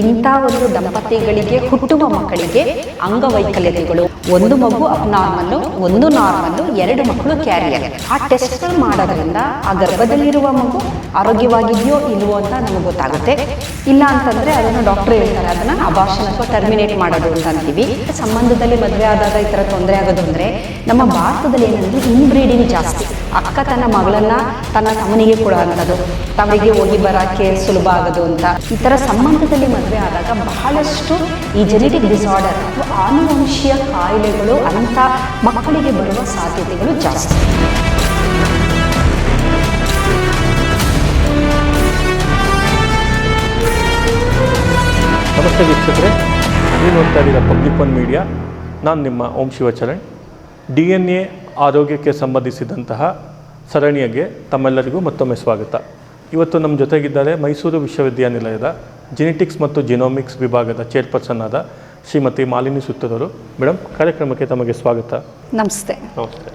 ಇಂಥ ಒಂದು ದಂಪತಿಗಳಿಗೆ ಹುಟ್ಟುವ ಮಕ್ಕಳಿಗೆ ಅಂಗವೈಕಲ್ಯತೆಗಳು, ಒಂದು ಮಗು ಅಬ್ನಾರ್ಮಲ್ಲು, ಒಂದು ನಾರ್ಮಲ್ಲು, 2 ಮಕ್ಕಳು ಕ್ಯಾರಿಯರ್. ಆ ಟೆಸ್ಟ್ ಮಾಡೋದ್ರಿಂದ ಆ ಗರ್ಭದಲ್ಲಿರುವ ಮಗು ಆರೋಗ್ಯವಾಗಿದೆಯೋ ಇಲ್ವೋ ಅಂತ ನಮಗೆ ಗೊತ್ತಾಗುತ್ತೆ. ಇಲ್ಲ ಅಂತಂದರೆ ಅದನ್ನು ಡಾಕ್ಟರ್ ಹೇಳ್ತಾರೆ, ಅದನ್ನು ಅಬಾರ್ಷನ್ ಅಥವಾ ಟರ್ಮಿನೇಟ್ ಮಾಡೋದು ಅಂತ ಅಂತೀವಿ. ಸಂಬಂಧದಲ್ಲಿ ಮದುವೆ ಆದಾಗ ಈ ಥರ ತೊಂದರೆ ಆಗೋದು ಅಂದರೆ ನಮ್ಮ ಭಾರತದಲ್ಲಿ ಏನಂದರೆ ಇನ್ಬ್ರೀಡಿಂಗ್ ಜಾಸ್ತಿ. ಅಕ್ಕ ತನ್ನ ಮಗಳನ್ನು ತನ್ನ ತಮ್ಮನಿಗೆ ಕೊಡುವಂಥದ್ದು, ತವರಿಗೆ ಹೋಗಿ ಬರೋಕ್ಕೆ ಸುಲಭ ಆಗೋದು ಅಂತ. ಈ ಥರ ಸಂಬಂಧದಲ್ಲಿ ಮದುವೆ ಆದಾಗ ಬಹಳಷ್ಟು ಈ ಜೆನೆಟಿಕ್ ಡಿಸಾರ್ಡರ್ ಅಥವಾ ಆನುವಂಶೀಯ ಕಾಯಿಲೆಗಳು ಅಂಥ ಮಕ್ಕಳಿಗೆ ಬರುವ ಸಾಧ್ಯತೆಗಳು ಜಾಸ್ತಿ. ನಮಸ್ತೆ ವೀಕ್ಷಕರೇ, ನೀವು ನೋಡ್ತಾ ಇದ್ದೀರಾ ಪಬ್ಲಿಕ್ ಒನ್ ಮೀಡಿಯಾ. ನಾನು ನಿಮ್ಮ ಓಂ ಶಿವಚರಣ್. DNA ಆರೋಗ್ಯಕ್ಕೆ ಸಂಬಂಧಿಸಿದಂತಹ ಸರಣಿಗೆ ತಮ್ಮೆಲ್ಲರಿಗೂ ಮತ್ತೊಮ್ಮೆ ಸ್ವಾಗತ. ಇವತ್ತು ನಮ್ಮ ಜೊತೆಗಿದ್ದಾರೆ ಮೈಸೂರು ವಿಶ್ವವಿದ್ಯಾನಿಲಯದ ಜೆನೆಟಿಕ್ಸ್ ಮತ್ತು ಜಿನೋಮಿಕ್ಸ್ ವಿಭಾಗದ ಚೇರ್ಪರ್ಸನ್ ಆದ ಶ್ರೀಮತಿ ಮಾಲಿನಿ ಸುತ್ತೂರವರು. ಮೇಡಮ್, ಕಾರ್ಯಕ್ರಮಕ್ಕೆ ತಮಗೆ ಸ್ವಾಗತ. ನಮಸ್ತೆ. ನಮಸ್ತೆ.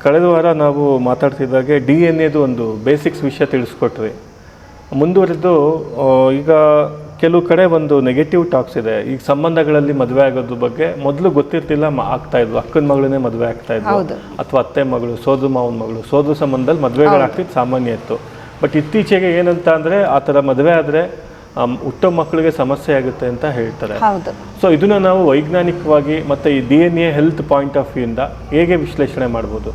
ಕಳೆದ ವಾರ ನಾವು ಮಾತಾಡ್ತಿದ್ದಾಗೆ DNA ಒಂದು ಬೇಸಿಕ್ಸ್ ವಿಷಯ ತಿಳಿಸ್ಕೊಟ್ರಿ. ಮುಂದುವರೆದು ಈಗ ಕೆಲವು ಕಡೆ ಒಂದು ನೆಗೆಟಿವ್ ಟಾಕ್ಸ್ ಇದೆ. ಈಗ ಸಂಬಂಧಗಳಲ್ಲಿ ಮದುವೆ ಆಗೋದ್ರ ಬಗ್ಗೆ ಮೊದಲು ಗೊತ್ತಿರ್ತಿಲ್ಲ, ಆಗ್ತಾಯಿದ್ವು. ಅಕ್ಕನ ಮಗಳನ್ನೇ ಮದುವೆ ಆಗ್ತಾಯಿದ್ವು, ಅಥವಾ ಅತ್ತೆ ಮಗಳು, ಸೋದರ ಮಾವನ ಮಗಳು, ಸೋದರ ಸಂಬಂಧದಲ್ಲಿ ಮದುವೆಗಳಾಗ್ತಿದ್ದು ಸಾಮಾನ್ಯ ಇತ್ತು. ಬಟ್ ಇತ್ತೀಚೆಗೆ ಏನಂತ ಅಂದರೆ ಆ ಥರ ಮದುವೆ ಆದರೆ ಹುಟ್ಟೋ ಮಕ್ಕಳಿಗೆ ಸಮಸ್ಯೆ ಆಗುತ್ತೆ ಅಂತ ಹೇಳ್ತಾರೆ. ಸೊ ಇದನ್ನು ನಾವು ವೈಜ್ಞಾನಿಕವಾಗಿ ಮತ್ತು ಈ DNA health point of view ಇಂದ ಹೇಗೆ ವಿಶ್ಲೇಷಣೆ ಮಾಡ್ಬೋದು?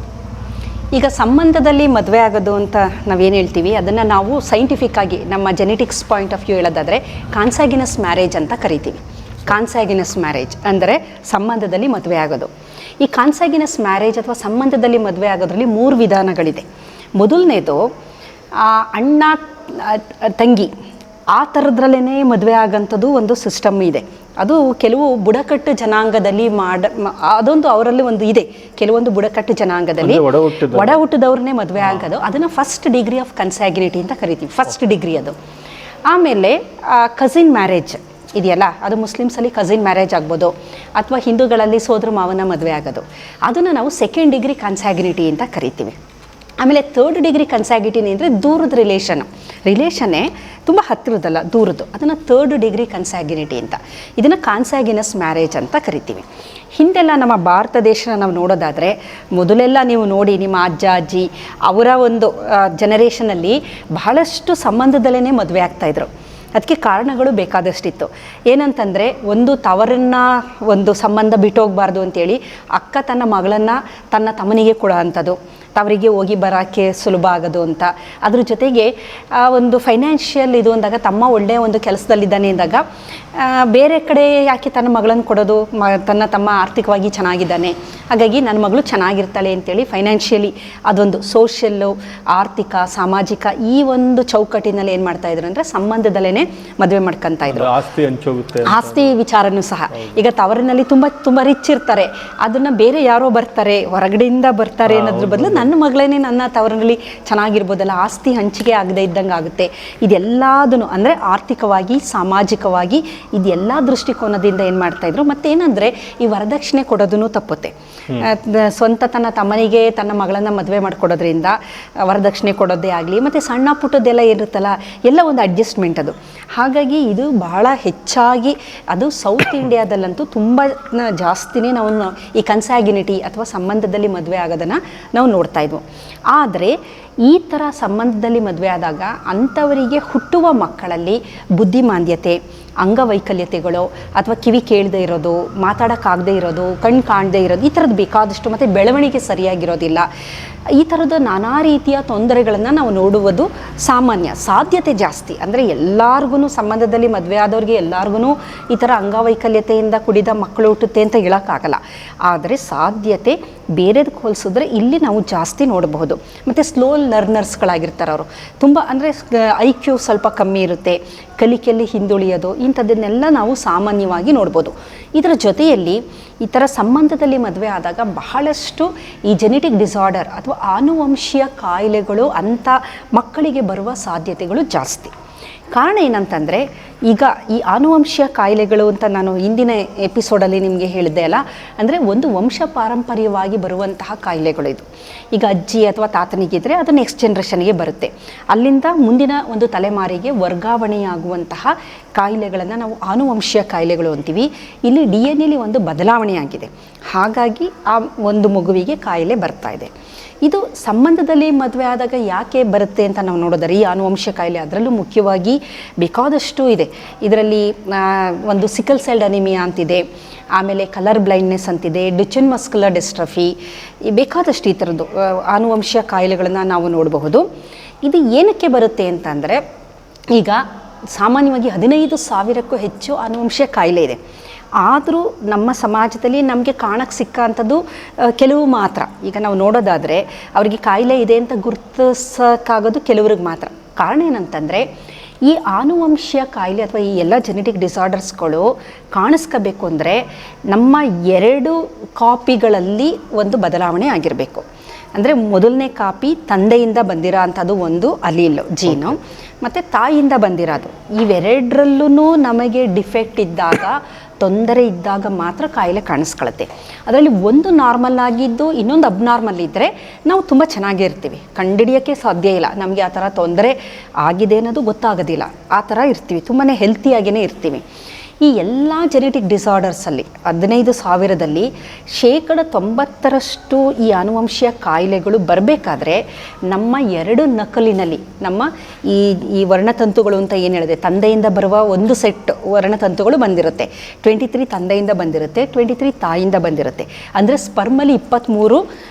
ಈಗ ಸಂಬಂಧದಲ್ಲಿ ಮದುವೆ ಆಗೋದು ಅಂತ ನಾವೇನು ಹೇಳ್ತೀವಿ, ಅದನ್ನು ನಾವು ಸೈಂಟಿಫಿಕ್ ಆಗಿ ನಮ್ಮ ಜೆನೆಟಿಕ್ಸ್ ಪಾಯಿಂಟ್ ಆಫ್ ವ್ಯೂ ಹೇಳೋದಾದರೆ ಕಾನ್ಸಾಗಿನಸ್ ಮ್ಯಾರೇಜ್ ಅಂತ ಕರಿತೀವಿ. ಕಾನ್ಸಾಗಿನಸ್ ಮ್ಯಾರೇಜ್ ಅಂದರೆ ಸಂಬಂಧದಲ್ಲಿ ಮದುವೆ ಆಗೋದು. ಈ ಕಾನ್ಸಾಗಿನಸ್ ಮ್ಯಾರೇಜ್ ಅಥವಾ ಸಂಬಂಧದಲ್ಲಿ ಮದುವೆ ಆಗೋದ್ರಲ್ಲಿ 3 ವಿಧಾನಗಳಿದೆ. ಮೊದಲನೇದು ಅಣ್ಣ ತಂಗಿ ಆ ಥರದ್ರಲ್ಲೇ ಮದುವೆ ಆಗೋಂಥದ್ದು ಒಂದು ಸಿಸ್ಟಮ್ ಇದೆ. ಅದು ಕೆಲವು ಬುಡಕಟ್ಟು ಜನಾಂಗದಲ್ಲಿ ಅದೊಂದು ಅವರಲ್ಲಿ ಒಂದು ಇದೆ. ಕೆಲವೊಂದು ಬುಡಕಟ್ಟು ಜನಾಂಗದಲ್ಲಿ ಒಡ ಹುಟ್ಟಿದವ್ರನ್ನೇ ಮದುವೆ ಆಗೋದು, ಅದನ್ನು ಫಸ್ಟ್ ಡಿಗ್ರಿ ಆಫ್ ಕನ್ಸಾಗಿನಿಟಿ ಅಂತ ಕರಿತೀವಿ. ಫಸ್ಟ್ ಡಿಗ್ರಿ ಅದು. ಆಮೇಲೆ ಕಸಿನ್ ಮ್ಯಾರೇಜ್ ಇದೆಯಲ್ಲ, ಅದು ಮುಸ್ಲಿಮ್ಸಲ್ಲಿ ಕಸಿನ್ ಮ್ಯಾರೇಜ್ ಆಗ್ಬೋದು, ಅಥವಾ ಹಿಂದೂಗಳಲ್ಲಿ ಸೋದರ ಮಾವನ ಮದುವೆ ಆಗೋದು, ಅದನ್ನು ನಾವು ಸೆಕೆಂಡ್ ಡಿಗ್ರಿ ಕನ್ಸಾಗಿನಿಟಿ ಅಂತ ಕರಿತೀವಿ. ಆಮೇಲೆ 3rd ಡಿಗ್ರಿ ಕನ್ಸಾಗಿನಿಟಿ ಅಂದರೆ ದೂರದ ರಿಲೇಷನ್ನೇ ತುಂಬ ಹತ್ತಿರದಲ್ಲ, ದೂರದ್ದು, ಅದನ್ನು 3rd ಡಿಗ್ರಿ ಕನ್ಸಾಗಿನಿಟಿ ಅಂತ, ಇದನ್ನು ಕಾನ್ಸಾಗಿನಸ್ ಮ್ಯಾರೇಜ್ ಅಂತ ಕರಿತೀವಿ. ಹಿಂದೆಲ್ಲ ನಮ್ಮ ಭಾರತ ದೇಶನ ನಾವು ನೋಡೋದಾದರೆ, ಮೊದಲೆಲ್ಲ ನೀವು ನೋಡಿ ನಿಮ್ಮ ಅಜ್ಜ ಅಜ್ಜಿ ಅವರ ಒಂದು ಜನರೇಷನಲ್ಲಿ ಬಹಳಷ್ಟು ಸಂಬಂಧದಲ್ಲೇ ಮದುವೆ ಆಗ್ತಾಯಿದ್ರು. ಅದಕ್ಕೆ ಕಾರಣಗಳು ಬೇಕಾದಷ್ಟಿತ್ತು. ಏನಂತಂದರೆ, ಒಂದು ತವರನ್ನು ಒಂದು ಸಂಬಂಧ ಬಿಟ್ಟೋಗಬಾರ್ದು ಅಂತೇಳಿ ಅಕ್ಕ ತನ್ನ ಮಗಳನ್ನು ತನ್ನ ತಮ್ಮನಿಗೆ ಕೊಡೋ ಅಂಥದ್ದು, ತವರಿಗೆ ಹೋಗಿ ಬರೋಕ್ಕೆ ಸುಲಭ ಆಗೋದು ಅಂತ. ಅದ್ರ ಜೊತೆಗೆ ಒಂದು ಫೈನಾನ್ಷಿಯಲ್ ಇದು ಅಂದಾಗ, ತಮ್ಮ ಒಳ್ಳೆಯ ಒಂದು ಕೆಲಸದಲ್ಲಿದ್ದಾನೆ ಅಂದಾಗ ಬೇರೆ ಕಡೆ ಯಾಕೆ ತನ್ನ ಮಗಳನ್ನು ಕೊಡೋದು, ತನ್ನ ತಮ್ಮ ಆರ್ಥಿಕವಾಗಿ ಚೆನ್ನಾಗಿದ್ದಾನೆ, ಹಾಗಾಗಿ ನನ್ನ ಮಗಳು ಚೆನ್ನಾಗಿರ್ತಾಳೆ ಅಂತೇಳಿ ಫೈನಾನ್ಷಿಯಲಿ ಅದೊಂದು ಸೋಷಿಯಲ್ಲು, ಆರ್ಥಿಕ, ಸಾಮಾಜಿಕ ಈ ಒಂದು ಚೌಕಟ್ಟಿನಲ್ಲಿ ಏನು ಮಾಡ್ತಾಯಿದ್ರು ಅಂದರೆ ಸಂಬಂಧದಲ್ಲೇ ಮದುವೆ ಮಾಡ್ಕೊತಾ ಇದ್ರು. ಆಸ್ತಿ ವಿಚಾರನೂ ಸಹ. ಈಗ ತವರಿನಲ್ಲಿ ತುಂಬ ರಿಚ್ ಇರ್ತಾರೆ, ಅದನ್ನು ಬೇರೆ ಯಾರೋ ಬರ್ತಾರೆ, ಹೊರಗಡೆಯಿಂದ ಬರ್ತಾರೆ ಅನ್ನೋದ್ರ ಬದಲು ನನ್ನ ಮಗಳೇನೆ ನನ್ನ ತವರಿನಲ್ಲಿ ಚೆನ್ನಾಗಿರ್ಬೋದಲ್ಲ, ಆಸ್ತಿ ಹಂಚಿಕೆ ಆಗದೆ ಇದ್ದಂಗೆ ಆಗುತ್ತೆ. ಇದೆಲ್ಲದನ್ನು ಅಂದರೆ ಆರ್ಥಿಕವಾಗಿ, ಸಾಮಾಜಿಕವಾಗಿ ಇದೆಲ್ಲ ದೃಷ್ಟಿಕೋನದಿಂದ ಏನು ಮಾಡ್ತಾಯಿದ್ರು. ಮತ್ತೇನೆಂದರೆ ಈ ವರದಕ್ಷಿಣೆ ಕೊಡೋದನ್ನು ತಪ್ಪುತ್ತೆ. ಸ್ವಂತ ತನ್ನ ತಮ್ಮನಿಗೆ ತನ್ನ ಮಗಳನ್ನು ಮದುವೆ ಮಾಡಿಕೊಡೋದ್ರಿಂದ ವರದಕ್ಷಿಣೆ ಕೊಡೋದೇ ಆಗಲಿ, ಮತ್ತು ಸಣ್ಣ ಪುಟ್ಟದ್ದೆಲ್ಲ ಇರುತ್ತಲ್ಲ, ಎಲ್ಲ ಒಂದು ಅಡ್ಜಸ್ಟ್ಮೆಂಟ್ ಅದು. ಹಾಗಾಗಿ ಇದು ಬಹಳ ಹೆಚ್ಚಾಗಿ ಅದು ಸೌತ್ ಇಂಡಿಯಾದಲ್ಲಂತೂ ತುಂಬ ಜಾಸ್ತಿನೇ ನಾವು ಈ ಕನ್ಸಾಗಿನಿಟಿ ಅಥವಾ ಸಂಬಂಧದಲ್ಲಿ ಮದುವೆ ಆಗೋದನ್ನು ನಾವು ನೋಡ್ತಾ ಇದ್ವು. ಆದರೆ ಈ ಥರ ಸಂಬಂಧದಲ್ಲಿ ಮದುವೆ ಆದಾಗ ಅಂಥವರಿಗೆ ಹುಟ್ಟುವ ಮಕ್ಕಳಲ್ಲಿ ಬುದ್ಧಿಮಾಂದ್ಯತೆ, ಅಂಗವೈಕಲ್ಯತೆಗಳು, ಅಥವಾ ಕಿವಿ ಕೇಳದೇ ಇರೋದು, ಮಾತಾಡೋಕ್ಕಾಗದೇ ಇರೋದು, ಕಣ್ಣು ಕಾಣದೇ ಇರೋದು, ಈ ಥರದ್ದು ಬೇಕಾದಷ್ಟು, ಮತ್ತು ಬೆಳವಣಿಗೆ ಸರಿಯಾಗಿರೋದಿಲ್ಲ, ಈ ಥರದ ನಾನಾ ರೀತಿಯ ತೊಂದರೆಗಳನ್ನು ನಾವು ನೋಡುವುದು ಸಾಮಾನ್ಯ. ಸಾಧ್ಯತೆ ಜಾಸ್ತಿ ಅಂದರೆ ಎಲ್ಲರಿಗೂ ಸಂಬಂಧದಲ್ಲಿ ಮದುವೆ ಆದವ್ರಿಗೆ ಎಲ್ಲರಿಗೂ ಈ ಥರ ಅಂಗವೈಕಲ್ಯತೆಯಿಂದ ಕೂಡಿದ ಮಕ್ಕಳು ಹುಟ್ಟುತ್ತೆ ಅಂತ ಹೇಳೋಕ್ಕಾಗಲ್ಲ. ಆದರೆ ಸಾಧ್ಯತೆ ಬೇರೆದಕ್ಕೆ ಹೋಲಿಸಿದ್ರೆ ಇಲ್ಲಿ ನಾವು ಜಾಸ್ತಿ ನೋಡಬಹುದು. ಮತ್ತು ಸ್ಲೋ ಲರ್ನರ್ಸ್ಗಳಾಗಿರ್ತಾರೆ ಅವರು, ತುಂಬ ಅಂದರೆ IQ ಸ್ವಲ್ಪ ಕಮ್ಮಿ ಇರುತ್ತೆ, ಕಲಿಕೆಯಲ್ಲಿ ಹಿಂದುಳಿಯೋದು, ಇಂಥದ್ದನ್ನೆಲ್ಲ ನಾವು ಸಾಮಾನ್ಯವಾಗಿ ನೋಡ್ಬೋದು. ಇದರ ಜೊತೆಯಲ್ಲಿ ಈ ಥರ ಸಂಬಂಧದಲ್ಲಿ ಮದುವೆ ಆದಾಗ ಬಹಳಷ್ಟು ಈ ಜೆನೆಟಿಕ್ ಡಿಸಾರ್ಡರ್ ಅಥವಾ ಆನುವಂಶೀಯ ಕಾಯಿಲೆಗಳು ಅಂಥ ಮಕ್ಕಳಿಗೆ ಬರುವ ಸಾಧ್ಯತೆಗಳು ಜಾಸ್ತಿ. ಕಾರಣ ಏನಂತಂದರೆ, ಈಗ ಈ ಆನುವಂಶೀಯ ಕಾಯಿಲೆಗಳು ಅಂತ ನಾನು ಹಿಂದಿನ ಎಪಿಸೋಡಲ್ಲಿ ನಿಮಗೆ ಹೇಳಿದ್ದೆ ಅಲ್ಲ, ಅಂದರೆ ಒಂದು ವಂಶ ಪಾರಂಪರ್ಯವಾಗಿ ಬರುವಂತಹ ಕಾಯಿಲೆಗಳು ಇದು. ಈಗ ಅಜ್ಜಿ ಅಥವಾ ತಾತನಿಗಿದ್ರೆ ಅದು ನೆಕ್ಸ್ಟ್ ಜನ್ರೇಷನ್ಗೆ ಬರುತ್ತೆ, ಅಲ್ಲಿಂದ ಮುಂದಿನ ಒಂದು ತಲೆಮಾರಿಗೆ ವರ್ಗಾವಣೆಯಾಗುವಂತಹ ಕಾಯಿಲೆಗಳನ್ನು ನಾವು ಆನುವಂಶೀಯ ಕಾಯಿಲೆಗಳು ಅಂತೀವಿ. ಇಲ್ಲಿ DNA ಒಂದು ಬದಲಾವಣೆ ಆಗಿದೆ, ಹಾಗಾಗಿ ಆ ಒಂದು ಮಗುವಿಗೆ ಕಾಯಿಲೆ ಬರ್ತಾ ಇದೆ. ಇದು ಸಂಬಂಧದಲ್ಲಿ ಮದುವೆ ಆದಾಗ ಯಾಕೆ ಬರುತ್ತೆ ಅಂತ ನಾವು ನೋಡೋದಾರೆ, ಈ ಆನುವಂಶೀಯ ಕಾಯಿಲೆ ಅದರಲ್ಲೂ ಮುಖ್ಯವಾಗಿ ಬೇಕಾದಷ್ಟು ಇದೆ. ಇದರಲ್ಲಿ ಒಂದು ಸಿಕಲ್ ಸೆಲ್ ಅನಿಮಿಯಾ ಅಂತಿದೆ, ಆಮೇಲೆ ಕಲರ್ ಬ್ಲೈಂಡ್ನೆಸ್ ಅಂತಿದೆ, ಡುಚೆನ್ ಮಸ್ಕ್ಯುಲರ್ ಡಿಸ್ಟ್ರಫಿ, ಬೇಕಾದಷ್ಟು ಈ ಥರದ್ದು ಆನುವಂಶೀಯ ಕಾಯಿಲೆಗಳನ್ನು ನಾವು ನೋಡಬಹುದು. ಇದು ಏನಕ್ಕೆ ಬರುತ್ತೆ ಅಂತಂದರೆ, ಈಗ ಸಾಮಾನ್ಯವಾಗಿ 15,000ಕ್ಕೂ ಹೆಚ್ಚು ಆನುವಂಶೀಯ ಕಾಯಿಲೆ ಇದೆ. ಆದರೂ ನಮ್ಮ ಸಮಾಜದಲ್ಲಿ ನಮಗೆ ಕಾಣಕ್ಕೆ ಸಿಕ್ಕಂಥದ್ದು ಕೆಲವು ಮಾತ್ರ. ಈಗ ನಾವು ನೋಡೋದಾದರೆ ಅವರಿಗೆ ಕಾಯಿಲೆ ಇದೆ ಅಂತ ಗುರುತಿಸೋಕ್ಕಾಗೋದು ಕೆಲವ್ರಿಗೆ ಮಾತ್ರ. ಕಾರಣ ಏನಂತಂದರೆ, ಈ ಆನುವಂಶೀಯ ಕಾಯಿಲೆ ಅಥವಾ ಈ ಎಲ್ಲ ಜೆನೆಟಿಕ್ ಡಿಸಾರ್ಡರ್ಸ್ಗಳು ಕಾಣಿಸ್ಕೋಬೇಕು ಅಂದರೆ ನಮ್ಮ 2 ಕಾಪಿಗಳಲ್ಲಿ ಒಂದು ಬದಲಾವಣೆ ಆಗಿರಬೇಕು. ಅಂದರೆ ಮೊದಲನೇ ಕಾಪಿ ತಂದೆಯಿಂದ ಬಂದಿರೋ ಅಂಥದ್ದು ಒಂದು ಅಲೀಲ್ ಜೀನು, ಮತ್ತು ತಾಯಿಯಿಂದ ಬಂದಿರೋದು. ಇವೆರಡರಲ್ಲೂ ನಮಗೆ ಡಿಫೆಕ್ಟ್ ಇದ್ದಾಗ, ತೊಂದರೆ ಇದ್ದಾಗ ಮಾತ್ರ ಕಾಯಿಲೆ ಕಾಣಿಸ್ಕೊಳುತ್ತೆ. ಅದರಲ್ಲಿ ಒಂದು ನಾರ್ಮಲ್ ಆಗಿದ್ದು ಇನ್ನೊಂದು ಅಬ್ನಾರ್ಮಲ್ ಇದ್ದರೆ ನಾವು ತುಂಬ ಚೆನ್ನಾಗಿರ್ತೀವಿ, ಕಂಡುಹಿಡಿಯೋಕ್ಕೆ ಸಾಧ್ಯ ಇಲ್ಲ, ನಮಗೆ ಆ ಥರ ತೊಂದರೆ ಆಗಿದೆ ಅನ್ನೋದು ಗೊತ್ತಾಗೋದಿಲ್ಲ, ಆ ಥರ ಇರ್ತೀವಿ, ತುಂಬಾ ಹೆಲ್ತಿಯಾಗಿಯೇ ಇರ್ತೀವಿ. ಈ ಎಲ್ಲ ಜೆನೆಟಿಕ್ ಡಿಸಾರ್ಡರ್ಸಲ್ಲಿ 15,000ದಲ್ಲಿ 90% ಈ ಆನುವಂಶೀಯ ಕಾಯಿಲೆಗಳು ಬರಬೇಕಾದ್ರೆ ನಮ್ಮ 2 ನಕಲಿನಲ್ಲಿ ನಮ್ಮ ಈ ವರ್ಣತಂತುಗಳು ಅಂತ ಏನು ಹೇಳಿದೆ, ತಂದೆಯಿಂದ ಬರುವ ಒಂದು ಸೆಟ್ ವರ್ಣತಂತುಗಳು ಬಂದಿರುತ್ತೆ. 23 ತಂದೆಯಿಂದ ಬಂದಿರುತ್ತೆ, 23 ತಾಯಿಯಿಂದ ಬಂದಿರುತ್ತೆ. ಅಂದರೆ ಸ್ಪರ್ಮಲ್ಲಿ 23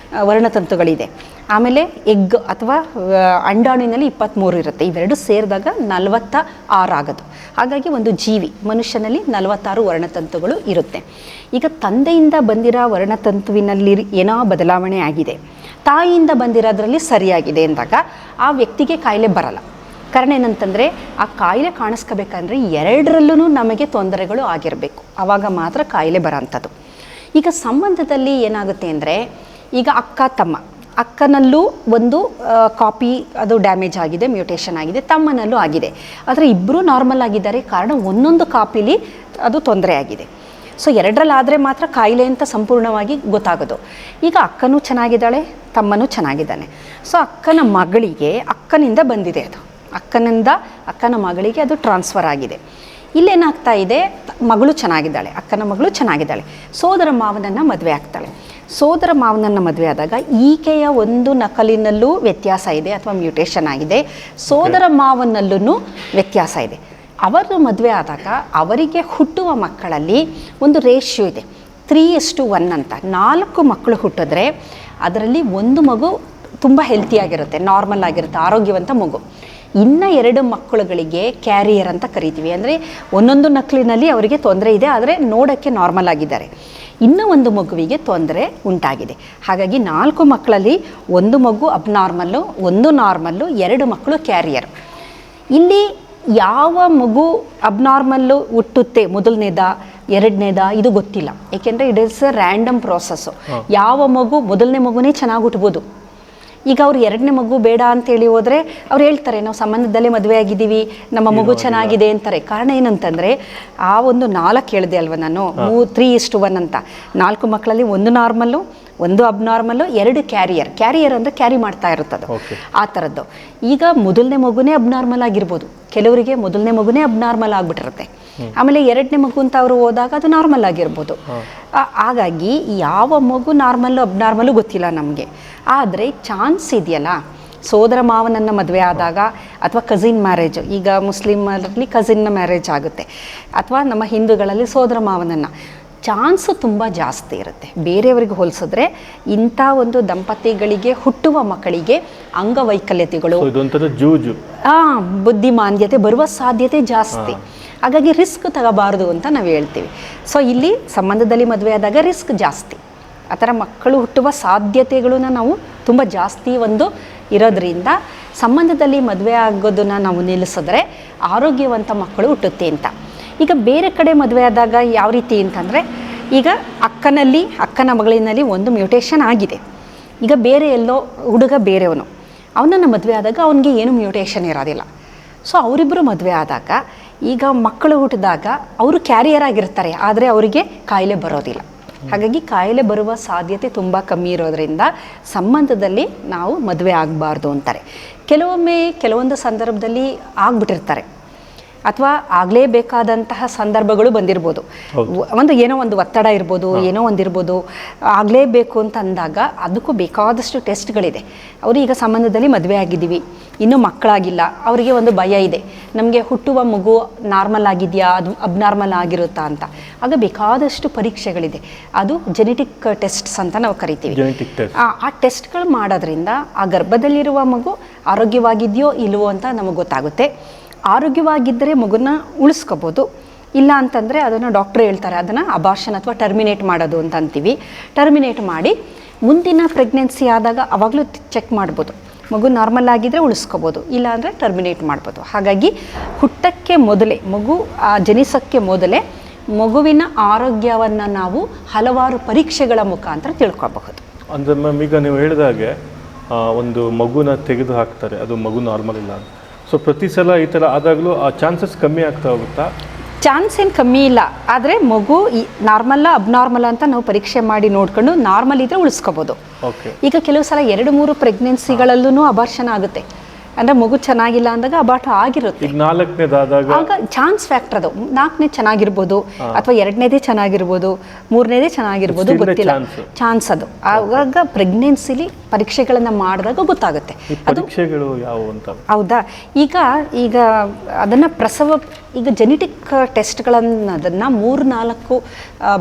ವರ್ಣತಂತುಗಳಿದೆ. ಆಮೇಲೆ ಎಗ್ ಅಥವಾ ಅಂಡಾಣಿನಲ್ಲಿ 23 ಇರುತ್ತೆ. ಇವೆರಡು ಸೇರಿದಾಗ 46 ಆಗೋದು. ಹಾಗಾಗಿ ಒಂದು ಜೀವಿ ಮನುಷ್ಯನಲ್ಲಿ 46 ವರ್ಣತಂತುಗಳು ಇರುತ್ತೆ. ಈಗ ತಂದೆಯಿಂದ ಬಂದಿರೋ ವರ್ಣತಂತುವಿನಲ್ಲಿ ಏನೋ ಬದಲಾವಣೆ ಆಗಿದೆ, ತಾಯಿಯಿಂದ ಬಂದಿರೋದ್ರಲ್ಲಿ ಸರಿಯಾಗಿದೆ ಅಂದಾಗ ಆ ವ್ಯಕ್ತಿಗೆ ಕಾಯಿಲೆ ಬರಲ್ಲ. ಕಾರಣ ಏನಂತಂದರೆ, ಆ ಕಾಯಿಲೆ ಕಾಣಿಸ್ಕೋಬೇಕಂದ್ರೆ 2ರಲ್ಲೂ ನಮಗೆ ತೊಂದರೆಗಳು ಆಗಿರಬೇಕು, ಆವಾಗ ಮಾತ್ರ ಕಾಯಿಲೆ ಬರೋಂಥದ್ದು. ಈಗ ಸಂಬಂಧದಲ್ಲಿ ಏನಾಗುತ್ತೆ ಅಂದರೆ, ಈಗ ಅಕ್ಕ ತಮ್ಮ, ಅಕ್ಕನಲ್ಲೂ ಒಂದು ಕಾಪಿ ಅದು ಡ್ಯಾಮೇಜ್ ಆಗಿದೆ, ಮ್ಯೂಟೇಷನ್ ಆಗಿದೆ, ತಮ್ಮನಲ್ಲೂ ಆಗಿದೆ. ಆದರೆ ಇಬ್ಬರೂ ನಾರ್ಮಲ್ ಆಗಿದ್ದಾರೆ, ಕಾರಣ ಒಂದೊಂದು ಕಾಪಿಲಿ ಅದು ತೊಂದರೆ ಆಗಿದೆ. ಸೊ 2ರಲ್ಲಾದರೆ ಮಾತ್ರ ಕಾಯಿಲೆ ಅಂತ ಸಂಪೂರ್ಣವಾಗಿ ಗೊತ್ತಾಗೋದು. ಈಗ ಅಕ್ಕನೂ ಚೆನ್ನಾಗಿದ್ದಾಳೆ, ತಮ್ಮನೂ ಚೆನ್ನಾಗಿದ್ದಾನೆ. ಸೊ ಅಕ್ಕನ ಮಗಳಿಗೆ ಅಕ್ಕನಿಂದ ಬಂದಿದೆ, ಅದು ಅಕ್ಕನ ಮಗಳಿಗೆ ಅದು ಟ್ರಾನ್ಸ್ಫರ್ ಆಗಿದೆ. ಇಲ್ಲೇನಾಗ್ತಾ ಇದೆ, ಮಗಳು ಚೆನ್ನಾಗಿದ್ದಾಳೆ, ಅಕ್ಕನ ಮಗಳು ಚೆನ್ನಾಗಿದ್ದಾಳೆ, ಸೋದರ ಮಾವನನ್ನು ಮದುವೆ ಆಗ್ತಾಳೆ. ಸೋದರ ಮಾವನನ್ನು ಮದುವೆ ಆದಾಗ ಈಕೆಯ ಒಂದು ನಕಲಿನಲ್ಲೂ ವ್ಯತ್ಯಾಸ ಇದೆ ಅಥವಾ ಮ್ಯೂಟೇಷನ್ ಆಗಿದೆ, ಸೋದರ ಮಾವನಲ್ಲೂ ವ್ಯತ್ಯಾಸ ಇದೆ. ಅವರು ಮದುವೆ ಆದಾಗ ಅವರಿಗೆ ಹುಟ್ಟುವ ಮಕ್ಕಳಲ್ಲಿ ಒಂದು ರೇಷ್ಯೋ ಇದೆ, 3:1 ಅಂತ. 4 ಮಕ್ಕಳು ಹುಟ್ಟಿದ್ರೆ ಅದರಲ್ಲಿ ಒಂದು ಮಗು ತುಂಬ ಹೆಲ್ತಿಯಾಗಿರುತ್ತೆ, ನಾರ್ಮಲ್ ಆಗಿರುತ್ತೆ, ಆರೋಗ್ಯವಂತ ಮಗು. ಇನ್ನು 2 ಮಕ್ಕಳುಗಳಿಗೆ ಕ್ಯಾರಿಯರ್ ಅಂತ ಕರಿತೀವಿ. ಅಂದರೆ ಒಂದೊಂದು ನಕಲಿನಲ್ಲಿ ಅವರಿಗೆ ತೊಂದರೆ ಇದೆ, ಆದರೆ ನೋಡೋಕ್ಕೆ ನಾರ್ಮಲ್ ಆಗಿದ್ದಾರೆ. ಇನ್ನೂ ಒಂದು ಮಗುವಿಗೆ ತೊಂದರೆ ಉಂಟಾಗಿದೆ. ಹಾಗಾಗಿ 4 ಮಕ್ಕಳಲ್ಲಿ ಒಂದು ಮಗು ಅಬ್ನಾರ್ಮಲ್ಲು, ಒಂದು ನಾರ್ಮಲ್ಲು, 2 ಮಕ್ಕಳು ಕ್ಯಾರಿಯರ್. ಇಲ್ಲಿ ಯಾವ ಮಗು ಅಬ್ನಾರ್ಮಲ್ಲು ಹುಟ್ಟುತ್ತೆ, ಮೊದಲನೇದ ಎರಡನೇದ ಇದು ಗೊತ್ತಿಲ್ಲ, ಏಕೆಂದರೆ it is A random process. ಯಾವ ಮಗು ಮೊದಲನೇ ಮಗುನೇ ಚೆನ್ನಾಗಿ ಹುಟ್ಬೋದು. ಈಗ ಅವ್ರು 2ನೇ ಮಗು ಬೇಡ ಅಂತೇಳಿ ಹೋದರೆ ಅವ್ರು ಹೇಳ್ತಾರೆ, ನಾವು ಸಂಬಂಧದಲ್ಲೇ ಮದುವೆ ಆಗಿದ್ದೀವಿ, ನಮ್ಮ ಮಗು ಚೆನ್ನಾಗಿದೆ ಅಂತಾರೆ. ಕಾರಣ ಏನಂತಂದರೆ, ಆ ಒಂದು 4 ಹೇಳಿದೆ ಅಲ್ವ ನಾನು, 3:1 ಅಂತ. 4 ಮಕ್ಕಳಲ್ಲಿ ಒಂದು ನಾರ್ಮಲ್ಲು, ಒಂದು ಅಬ್ನಾರ್ಮಲ್ಲು, 2 ಕ್ಯಾರಿಯರ್ ಅಂದರೆ ಕ್ಯಾರಿ ಮಾಡ್ತಾ ಇರುತ್ತದು, ಆ ಥರದ್ದು. ಈಗ ಮೊದಲನೇ ಮಗುನೇ ಅಬ್ನಾರ್ಮಲ್ ಆಗಿರ್ಬೋದು, ಕೆಲವರಿಗೆ ಮೊದಲನೇ ಮಗುನೇ ಅಬ್ನಾರ್ಮಲ್ ಆಗಿಬಿಟ್ಟಿರುತ್ತೆ. ಆಮೇಲೆ 2ನೇ ಮಗು ಅಂತ ಅವರು ಹೋದಾಗ ಅದು ನಾರ್ಮಲ್ ಆಗಿರ್ಬೋದು. ಹಾಗಾಗಿ ಯಾವ ಮಗು ನಾರ್ಮಲ್ಲು ಅಬ್ನಾರ್ಮಲ್ಲು ಗೊತ್ತಿಲ್ಲ ನಮಗೆ. ಆದರೆ ಚಾನ್ಸ್ ಇದೆಯಲ್ಲ, ಸೋದರ ಮಾವನನ್ನು ಮದುವೆ ಆದಾಗ ಅಥವಾ ಕಸಿನ್ ಮ್ಯಾರೇಜ್, ಈಗ ಮುಸ್ಲಿಮರಲ್ಲಿ ಕಸಿನ್ನ ಮ್ಯಾರೇಜ್ ಆಗುತ್ತೆ, ಅಥವಾ ನಮ್ಮ ಹಿಂದೂಗಳಲ್ಲಿ ಸೋದರ ಮಾವನನ್ನು, ಚಾನ್ಸು ತುಂಬ ಜಾಸ್ತಿ ಇರುತ್ತೆ. ಬೇರೆಯವರಿಗೆ ಹೋಲಿಸಿದ್ರೆ ಇಂಥ ಒಂದು ದಂಪತಿಗಳಿಗೆ ಹುಟ್ಟುವ ಮಕ್ಕಳಿಗೆ ಅಂಗವೈಕಲ್ಯತೆಗಳು, ಬುದ್ಧಿಮಾಂದ್ಯತೆ ಬರುವ ಸಾಧ್ಯತೆ ಜಾಸ್ತಿ. ಹಾಗಾಗಿ ರಿಸ್ಕ್ ತಗೋಬಾರ್ದು ಅಂತ ನಾವು ಹೇಳ್ತೀವಿ. ಸೊ ಇಲ್ಲಿ ಸಂಬಂಧದಲ್ಲಿ ಮದುವೆ ಆದಾಗ ರಿಸ್ಕ್ ಜಾಸ್ತಿ, ಆ ಥರ ಮಕ್ಕಳು ಹುಟ್ಟುವ ಸಾಧ್ಯತೆಗಳನ್ನ ನಾವು ತುಂಬ ಜಾಸ್ತಿ ಒಂದು ಇರೋದ್ರಿಂದ ಸಂಬಂಧದಲ್ಲಿ ಮದುವೆ ಆಗೋದನ್ನು ನಾವು ನಿಲ್ಲಿಸಿದ್ರೆ ಆರೋಗ್ಯವಂತ ಮಕ್ಕಳು ಹುಟ್ಟುತ್ತೆ ಅಂತ. ಈಗ ಬೇರೆ ಕಡೆ ಮದುವೆ ಆದಾಗ ಯಾವ ರೀತಿ ಅಂತಂದರೆ, ಈಗ ಅಕ್ಕನ ಮಗಳಿನಲ್ಲಿ ಒಂದು ಮ್ಯೂಟೇಷನ್ ಆಗಿದೆ, ಈಗ ಬೇರೆ ಎಲ್ಲೋ ಹುಡುಗ ಬೇರೆಯವನು, ಅವನನ್ನು ಮದುವೆ ಆದಾಗ ಅವನಿಗೆ ಏನು ಮ್ಯೂಟೇಷನ್ ಇರೋದಿಲ್ಲ. ಸೊ ಅವರಿಬ್ಬರು ಮದುವೆ ಆದಾಗ ಈಗ ಮಕ್ಕಳು ಹುಟ್ಟಿದಾಗ ಅವರು ಕ್ಯಾರಿಯರ್ ಆಗಿರ್ತಾರೆ, ಆದರೆ ಅವರಿಗೆ ಕಾಯಿಲೆ ಬರೋದಿಲ್ಲ. ಹಾಗಾಗಿ ಕಾಯಿಲೆ ಬರುವ ಸಾಧ್ಯತೆ ತುಂಬ ಕಮ್ಮಿ ಇರೋದರಿಂದ ಸಂಬಂಧದಲ್ಲಿ ನಾವು ಮದುವೆ ಆಗಬಾರ್ದು ಅಂತಾರೆ. ಕೆಲವೊಮ್ಮೆ ಕೆಲವೊಂದು ಸಂದರ್ಭದಲ್ಲಿ ಆಗ್ಬಿಟ್ಟಿರ್ತಾರೆ ಅಥವಾ ಆಗಲೇಬೇಕಾದಂತಹ ಸಂದರ್ಭಗಳು ಬಂದಿರ್ಬೋದು. ಏನೋ ಒಂದು ಒತ್ತಡ ಇರ್ಬೋದು, ಏನೋ ಒಂದಿರ್ಬೋದು, ಆಗಲೇಬೇಕು ಅಂತ ಅಂದಾಗ ಅದಕ್ಕೂ ಬೇಕಾದಷ್ಟು ಟೆಸ್ಟ್ಗಳಿದೆ. ಅವರು ಈಗ ಸಂಬಂಧದಲ್ಲಿ ಮದುವೆ ಆಗಿದ್ದೀವಿ, ಇನ್ನೂ ಮಕ್ಕಳಾಗಿಲ್ಲ, ಅವರಿಗೆ ಒಂದು ಭಯ ಇದೆ, ನಮಗೆ ಹುಟ್ಟುವ ಮಗು ನಾರ್ಮಲ್ ಆಗಿದೆಯಾ, ಅದು ಅಬ್ನಾರ್ಮಲ್ ಆಗಿರುತ್ತಾ ಅಂತ. ಆಗ ಬೇಕಾದಷ್ಟು ಪರೀಕ್ಷೆಗಳಿದೆ, ಅದು ಜೆನೆಟಿಕ್ ಟೆಸ್ಟ್ಸ್ ಅಂತ ನಾವು ಕರಿತೀವಿ. ಆ ಟೆಸ್ಟ್ಗಳು ಮಾಡೋದ್ರಿಂದ ಆ ಗರ್ಭದಲ್ಲಿರುವ ಮಗು ಆರೋಗ್ಯವಾಗಿದೆಯೋ ಇಲ್ವೋ ಅಂತ ನಮಗೆ ಗೊತ್ತಾಗುತ್ತೆ. ಆರೋಗ್ಯವಾಗಿದ್ದರೆ ಮಗುನ ಉಳಿಸ್ಕೋಬೋದು, ಇಲ್ಲ ಅಂತಂದರೆ ಅದನ್ನು ಡಾಕ್ಟ್ರ್ ಹೇಳ್ತಾರೆ, ಅದನ್ನು ಅಬಾರ್ಷನ್ ಅಥವಾ ಟರ್ಮಿನೇಟ್ ಮಾಡೋದು ಅಂತ ಅಂತೀವಿ. ಟರ್ಮಿನೇಟ್ ಮಾಡಿ ಮುಂದಿನ ಪ್ರೆಗ್ನೆನ್ಸಿ ಆದಾಗ ಅವಾಗಲೂ ಚೆಕ್ ಮಾಡ್ಬೋದು, ಮಗು ನಾರ್ಮಲ್ ಆಗಿದ್ದರೆ ಉಳಿಸ್ಕೋಬೋದು, ಇಲ್ಲ ಅಂದರೆ ಟರ್ಮಿನೇಟ್ ಮಾಡ್ಬೋದು. ಹಾಗಾಗಿ ಹುಟ್ಟಕ್ಕೆ ಮೊದಲೇ, ಮಗು ಜನಿಸೋಕ್ಕೆ ಮೊದಲೇ ಮಗುವಿನ ಆರೋಗ್ಯವನ್ನು ನಾವು ಹಲವಾರು ಪರೀಕ್ಷೆಗಳ ಮುಖಾಂತರ ತಿಳ್ಕೊಬಹುದು. ಅಂದರೆ ಮ್ಯಾಮ್, ಈಗ ನೀವು ಹೇಳಿದಾಗೆ ಒಂದು ಮಗುನ ತೆಗೆದು ಹಾಕ್ತಾರೆ, ಅದು ಮಗು ನಾರ್ಮಲ್ ಇಲ್ಲ ಅಂತ. ಸೊ ಪ್ರತಿ ಸಲ ಈ ಥರ ಆದಾಗಲೂ ಆ ಚಾನ್ಸಸ್ ಕಮ್ಮಿ ಆಗ್ತಾ ಹೋಗುತ್ತಾ? ಚಾನ್ಸ್ ಏನು ಕಮ್ಮಿ ಇಲ್ಲ, ಆದರೆ ಮಗು ನಾರ್ಮಲ್ಲ ಅಬ್ನಾರ್ಮಲ್ ಅಂತ ನಾವು ಪರೀಕ್ಷೆ ಮಾಡಿ ನೋಡ್ಕೊಂಡು ನಾರ್ಮಲ್ ಇದ್ದರೆ ಉಳಿಸ್ಕೋಬೋದು. ಈಗ ಕೆಲವು ಸಲ 2-3 ಪ್ರೆಗ್ನೆನ್ಸಿಗಳಲ್ಲೂ ಅಬಾರ್ಷನ್ ಆಗುತ್ತೆ, ಅಂದರೆ ಮಗು ಚೆನ್ನಾಗಿಲ್ಲ ಅಂದಾಗ ಅಬಾರ್ಟ್ ಆಗಿರುತ್ತೆ. ಆಗ ಚಾನ್ಸ್ ಫ್ಯಾಕ್ಟರ್ ಅದು, 4ನೇ ಚೆನ್ನಾಗಿರ್ಬೋದು ಅಥವಾ 2ನೇದೇ ಚೆನ್ನಾಗಿರ್ಬೋದು, 3ನೇದೇ ಚೆನ್ನಾಗಿರ್ಬೋದು, ಗೊತ್ತಿಲ್ಲ. ಚಾನ್ಸ್ ಅದು. ಆವಾಗ ಪ್ರೆಗ್ನೆನ್ಸಿಲಿ ಪರೀಕ್ಷೆಗಳನ್ನು ಮಾಡಿದಾಗ ಗೊತ್ತಾಗುತ್ತೆ. ಪರೀಕ್ಷೆಗಳು ಯಾವುವು ಅಂತ? ಹೌದಾ, ಈಗ ಅದನ್ನು ಈಗ ಜೆನೆಟಿಕ್ ಟೆಸ್ಟ್ಗಳನ್ನು ಅದನ್ನು 3-4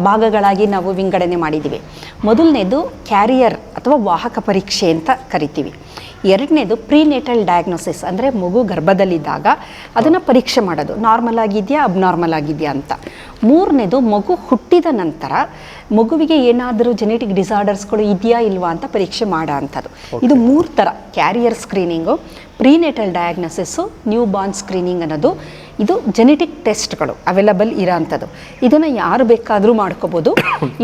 ಭಾಗಗಳಾಗಿ ನಾವು ವಿಂಗಡಣೆ ಮಾಡಿದ್ದೀವಿ. ಮೊದಲನೇದು ಕ್ಯಾರಿಯರ್ ಅಥವಾ ವಾಹಕ ಪರೀಕ್ಷೆ ಅಂತ ಕರಿತೀವಿ. 2ನೇದು ಪ್ರೀನೇಟಲ್ ಡಯಾಗ್ನೋಸಿಸ್, ಅಂದರೆ ಮಗು ಗರ್ಭದಲ್ಲಿದ್ದಾಗ ಅದನ್ನು ಪರೀಕ್ಷೆ ಮಾಡೋದು, ನಾರ್ಮಲ್ ಆಗಿದೆಯಾ ಅಬ್ನಾರ್ಮಲ್ ಆಗಿದೆಯಾ ಅಂತ. 3ನೇದು ಮಗು ಹುಟ್ಟಿದ ನಂತರ ಮಗುವಿಗೆ ಏನಾದರೂ ಜೆನೆಟಿಕ್ ಡಿಸಾರ್ಡರ್ಸ್ಗಳು ಇದೆಯಾ ಇಲ್ವಾ ಅಂತ ಪರೀಕ್ಷೆ ಮಾಡೋ ಅಂಥದ್ದು. ಇದು 3 ಥರ: carrier screening, prenatal ಡಯಾಗ್ನೋಸಿಸ್ಸು, new Born screening ಅನ್ನೋದು. ಇದು ಜೆನೆಟಿಕ್ ಟೆಸ್ಟ್ಗಳು ಅವೈಲಬಲ್ ಇರೋ ಅಂಥದ್ದು. ಇದನ್ನು ಯಾರು ಬೇಕಾದರೂ ಮಾಡ್ಕೋಬೋದು.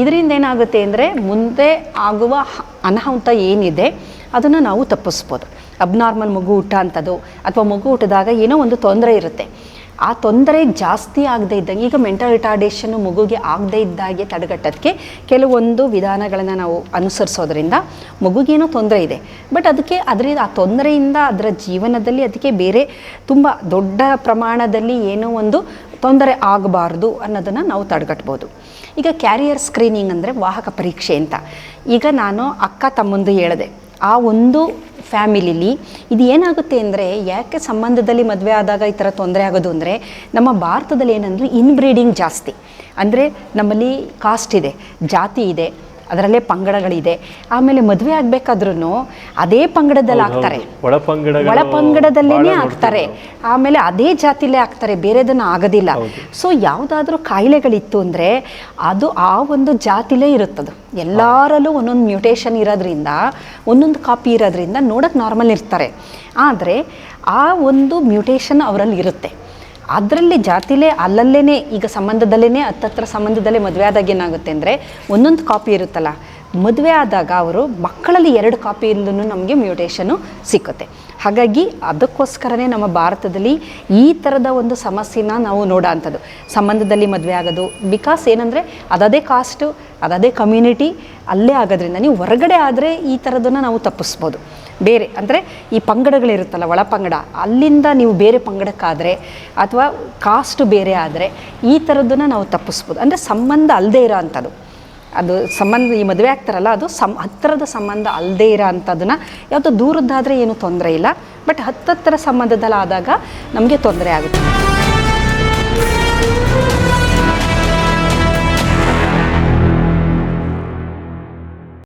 ಇದರಿಂದ ಏನಾಗುತ್ತೆ ಅಂದರೆ ಮುಂದೆ ಆಗುವ ಅನಾಹುತ ಏನಿದೆ ಅದನ್ನು ನಾವು ತಪ್ಪಿಸ್ಬೋದು. ಅಬ್ನಾರ್ಮಲ್ ಮಗು ಹುಟ್ಟ ಅಂಥದ್ದು ಅಥವಾ ಮಗು ಹುಟ್ಟಿದಾಗ ಏನೋ ಒಂದು ತೊಂದರೆ ಇರುತ್ತೆ, ಆ ತೊಂದರೆ ಜಾಸ್ತಿ ಆಗದೇ ಇದ್ದಂಗೆ, ಈಗ ಮೆಂಟಲ್ ರಿಟಾರ್ಡೇಷನ್ನು ಮಗುಗೆ ಆಗದೇ ಇದ್ದಾಗೆ ತಡೆಗಟ್ಟೋದಕ್ಕೆ ಕೆಲವೊಂದು ವಿಧಾನಗಳನ್ನು ನಾವು ಅನುಸರಿಸೋದ್ರಿಂದ ಮಗುಗೇನೋ ತೊಂದರೆ ಇದೆ, ಬಟ್ ಅದರಿಂದ ಆ ತೊಂದರೆಯಿಂದ ಅದರ ಜೀವನದಲ್ಲಿ ಅದಕ್ಕೆ ಬೇರೆ ತುಂಬ ದೊಡ್ಡ ಪ್ರಮಾಣದಲ್ಲಿ ಏನೋ ಒಂದು ತೊಂದರೆ ಆಗಬಾರ್ದು ಅನ್ನೋದನ್ನು ನಾವು ತಡೆಗಟ್ಬೋದು. ಈಗ ಕ್ಯಾರಿಯರ್ ಸ್ಕ್ರೀನಿಂಗ್ ಅಂದರೆ ವಾಹಕ ಪರೀಕ್ಷೆ ಅಂತ. ಈಗ ನಾನು ಅಕ್ಕ ತಮ್ಮಂದು ಹೇಳಿದೆ, ಆ ಒಂದು ಫ್ಯಾಮಿಲಿಲಿ ಇದು ಏನಾಗುತ್ತೆ ಅಂದರೆ, ಯಾಕೆ ಸಂಬಂಧದಲ್ಲಿ ಮದುವೆ ಆದಾಗ ಈ ಥರ ತೊಂದರೆ ಆಗೋದು ಅಂದರೆ, ನಮ್ಮ ಭಾರತದಲ್ಲಿ ಏನಂದರೆ ಇನ್ಬ್ರೀಡಿಂಗ್ ಜಾಸ್ತಿ. ಅಂದರೆ ನಮ್ಮಲ್ಲಿ ಕಾಸ್ಟ್ ಇದೆ, ಜಾತಿ ಇದೆ, ಅದರಲ್ಲೇ ಪಂಗಡಗಳಿದೆ. ಆಮೇಲೆ ಮದುವೆ ಆಗಬೇಕಾದ್ರೂ ಅದೇ ಪಂಗಡದಲ್ಲಿ ಆಗ್ತಾರೆ, ಒಳ ಪಂಗಡದಲ್ಲೇ ಆಗ್ತಾರೆ, ಆಮೇಲೆ ಅದೇ ಜಾತಿಲೇ ಆಗ್ತಾರೆ, ಬೇರೆದನ್ನು ಆಗೋದಿಲ್ಲ. ಸೊ ಯಾವುದಾದ್ರೂ ಕಾಯಿಲೆಗಳಿತ್ತು ಅಂದರೆ ಅದು ಆ ಒಂದು ಜಾತಿಲೇ ಇರುತ್ತದು. ಎಲ್ಲರಲ್ಲೂ ಒಂದೊಂದು ಮ್ಯೂಟೇಷನ್ ಇರೋದ್ರಿಂದ, ಒಂದೊಂದು ಕಾಪಿ ಇರೋದ್ರಿಂದ ನೋಡೋಕ್ಕೆ ನಾರ್ಮಲ್ ಇರ್ತಾರೆ, ಆದರೆ ಆ ಒಂದು ಮ್ಯೂಟೇಷನ್ ಅವರಲ್ಲಿ ಇರುತ್ತೆ. ಅದರಲ್ಲಿ ಜಾತಿಲೇ ಅಲ್ಲಲ್ಲೇ, ಈಗ ಸಂಬಂಧದಲ್ಲೇ ಹತ್ತತ್ರ ಸಂಬಂಧದಲ್ಲೇ ಮದುವೆ ಆದಾಗ ಏನಾಗುತ್ತೆ ಅಂದರೆ ಒಂದೊಂದು ಕಾಪಿ ಇರುತ್ತಲ್ಲ, ಮದುವೆ ಆದಾಗ ಅವರು ಮಕ್ಕಳಲ್ಲಿ 2 ಕಾಪಿಯಿಂದಲೂ ನಮಗೆ ಮ್ಯೂಟೇಷನ್ನು ಸಿಕ್ಕುತ್ತೆ. ಹಾಗಾಗಿ ಅದಕ್ಕೋಸ್ಕರನೇ ನಮ್ಮ ಭಾರತದಲ್ಲಿ ಈ ಥರದ ಒಂದು ಸಮಸ್ಯೆನ ನಾವು ನೋಡೋ ಅಂಥದ್ದು, ಸಂಬಂಧದಲ್ಲಿ ಮದುವೆ ಆಗೋದು. ಬಿಕಾಸ್ ಏನಂದರೆ ಅದೇ ಕಾಸ್ಟು, ಅದೇ ಕಮ್ಯುನಿಟಿ ಅಲ್ಲೇ ಆಗೋದ್ರಿಂದ, ನೀವು ಹೊರಗಡೆ ಆದರೆ ಈ ಥರದನ್ನು ನಾವು ತಪ್ಪಿಸ್ಬೋದು. ಬೇರೆ ಅಂದರೆ ಈ ಪಂಗಡಗಳಿರುತ್ತಲ್ಲ, ಒಳ ಪಂಗಡ, ಅಲ್ಲಿಂದ ನೀವು ಬೇರೆ ಪಂಗಡಕ್ಕಾದರೆ ಅಥವಾ ಕಾಸ್ಟ್ ಬೇರೆ ಆದರೆ ಈ ಥರದ್ದನ್ನು ನಾವು ತಪ್ಪಿಸ್ಬೋದು. ಅಂದರೆ ಸಂಬಂಧ ಅಲ್ಲದೆ ಇರೋ ಅಂಥದ್ದು, ಅದು ಸಂಬಂಧ, ಈ ಮದುವೆ ಆಗ್ತಾರಲ್ಲ ಅದು ಹತ್ತಿರದ ಸಂಬಂಧ ಅಲ್ಲದೆ ಇರೋ ಅಂಥದ್ದನ್ನು, ಯಾವುದೋ ದೂರದ್ದಾದರೆ ಏನೂ ತೊಂದರೆ ಇಲ್ಲ, ಬಟ್ ಹತ್ತತ್ರ ಸಂಬಂಧದಲ್ಲಿ ಆದಾಗ ನಮಗೆ ತೊಂದರೆ ಆಗುತ್ತೆ.